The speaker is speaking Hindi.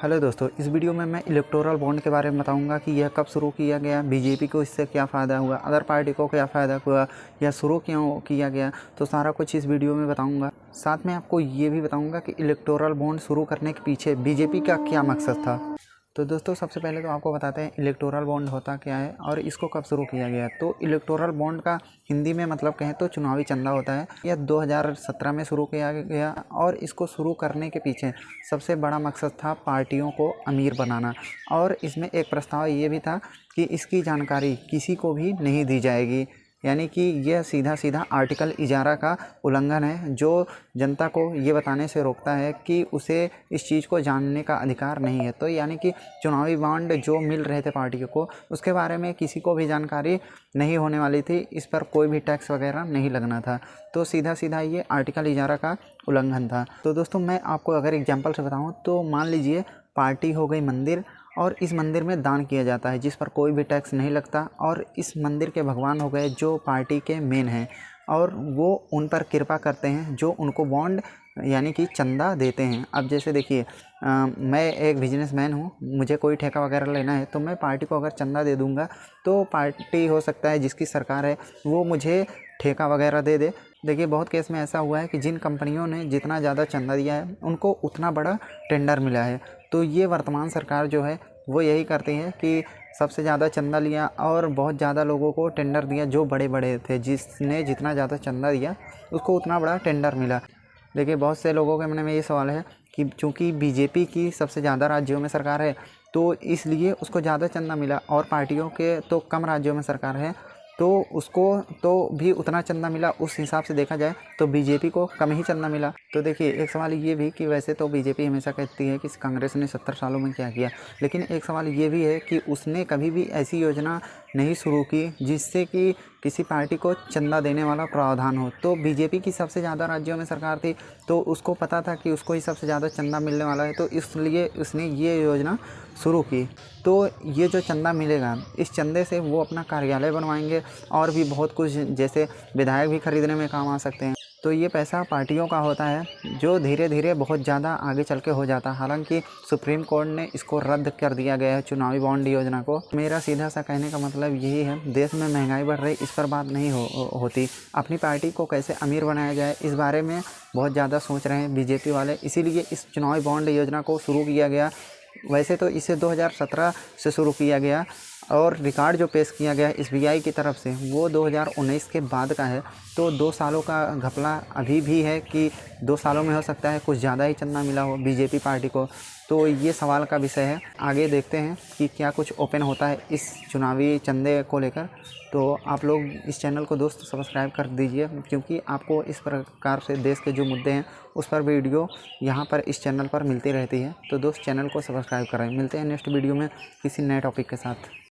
हेलो दोस्तों, इस वीडियो में मैं इलेक्टोरल बॉन्ड के बारे में बताऊंगा कि यह कब शुरू किया गया, बीजेपी को इससे क्या फ़ायदा हुआ, अदर पार्टी को क्या फ़ायदा हुआ, यह शुरू क्यों किया गया। तो सारा कुछ इस वीडियो में बताऊंगा। साथ में आपको ये भी बताऊंगा कि इलेक्टोरल बॉन्ड शुरू करने के पीछे बीजेपी का क्या मकसद था। तो दोस्तों, सबसे पहले तो आपको बताते हैं इलेक्टोरल बॉन्ड होता क्या है और इसको कब शुरू किया गया। तो इलेक्टोरल बॉन्ड का हिंदी में मतलब कहें तो चुनावी चंदा होता है। यह 2017 में शुरू किया गया और इसको शुरू करने के पीछे सबसे बड़ा मकसद था पार्टियों को अमीर बनाना। और इसमें एक प्रस्ताव ये भी था कि इसकी जानकारी किसी को भी नहीं दी जाएगी, यानी कि यह सीधा सीधा आर्टिकल 11 का उल्लंघन है, जो जनता को ये बताने से रोकता है कि उसे इस चीज़ को जानने का अधिकार नहीं है। तो यानी कि चुनावी बॉन्ड जो मिल रहे थे पार्टियों को, उसके बारे में किसी को भी जानकारी नहीं होने वाली थी, इस पर कोई भी टैक्स वगैरह नहीं लगना था। तो सीधा सीधा ये आर्टिकल 11 का उल्लंघन था। तो दोस्तों, मैं आपको अगर एग्जाम्पल से बताऊँ तो मान लीजिए पार्टी हो गई मंदिर, और इस मंदिर में दान किया जाता है जिस पर कोई भी टैक्स नहीं लगता। और इस मंदिर के भगवान हो गए जो पार्टी के मेन हैं, और वो उन पर कृपा करते हैं जो उनको बॉन्ड यानी कि चंदा देते हैं। अब जैसे देखिए, मैं एक बिजनेसमैन हूँ, मुझे कोई ठेका वगैरह लेना है तो मैं पार्टी को अगर चंदा दे दूँगा तो पार्टी हो सकता है जिसकी सरकार है वो मुझे ठेका वगैरह दे दे। देखिए, बहुत केस में ऐसा हुआ है कि जिन कंपनियों ने जितना ज़्यादा चंदा दिया है उनको उतना बड़ा टेंडर मिला है। तो ये वर्तमान सरकार जो है वो यही करती है कि सबसे ज़्यादा चंदा लिया और बहुत ज़्यादा लोगों को टेंडर दिया, जो बड़े बड़े थे, जिसने जितना ज़्यादा चंदा दिया उसको उतना बड़ा टेंडर मिला। देखिए, बहुत से लोगों के मन में ये सवाल है कि चूँकि बीजेपी की सबसे ज़्यादा राज्यों में सरकार है तो इसलिए उसको ज़्यादा चंदा मिला, और पार्टियों के तो कम राज्यों में सरकार है तो उसको तो भी उतना चंदा मिला। उस हिसाब से देखा जाए तो बीजेपी को कम ही चंदा मिला। तो देखिए, एक सवाल ये भी कि वैसे तो बीजेपी हमेशा कहती है कि कांग्रेस ने 70 सालों में क्या किया, लेकिन एक सवाल ये भी है कि उसने कभी भी ऐसी योजना नहीं शुरू की जिससे कि किसी पार्टी को चंदा देने वाला प्रावधान हो। तो बीजेपी की सबसे ज़्यादा राज्यों में सरकार थी तो उसको पता था कि उसको ही सबसे ज़्यादा चंदा मिलने वाला है, तो इसलिए उसने ये योजना शुरू की। तो ये जो चंदा मिलेगा, इस चंदे से वो अपना कार्यालय बनवाएंगे और भी बहुत कुछ, जैसे विधायक भी खरीदने में काम आ सकते हैं। तो ये पैसा पार्टियों का होता है जो धीरे धीरे बहुत ज़्यादा आगे चल के हो जाता है। हालांकि सुप्रीम कोर्ट ने इसको रद्द कर दिया गया है, चुनावी बॉन्ड योजना को। मेरा सीधा सा कहने का मतलब यही है, देश में महंगाई बढ़ रही, इस पर बात नहीं होती। अपनी पार्टी को कैसे अमीर बनाया जाए इस बारे में बहुत ज़्यादा सोच रहे हैं बीजेपी वाले, इसीलिए इस चुनावी बॉन्ड योजना को शुरू किया गया। वैसे तो इसे 2017 से शुरू किया गया, और रिकॉर्ड जो पेश किया गया एसबीआई की तरफ से वो 2019 के बाद का है। तो 2 सालों का घपला अभी भी है कि 2 सालों में हो सकता है कुछ ज़्यादा ही चंदा मिला हो बीजेपी पार्टी को। तो ये सवाल का विषय है, आगे देखते हैं कि क्या कुछ ओपन होता है इस चुनावी चंदे को लेकर। तो आप लोग इस चैनल को दोस्त सब्सक्राइब कर दीजिए, क्योंकि आपको इस प्रकार से देश के जो मुद्दे हैं उस पर वीडियो यहाँ पर इस चैनल पर मिलती रहती है। तो दोस्त, चैनल को सब्सक्राइब करें। मिलते हैं नेक्स्ट वीडियो में किसी नए टॉपिक के साथ।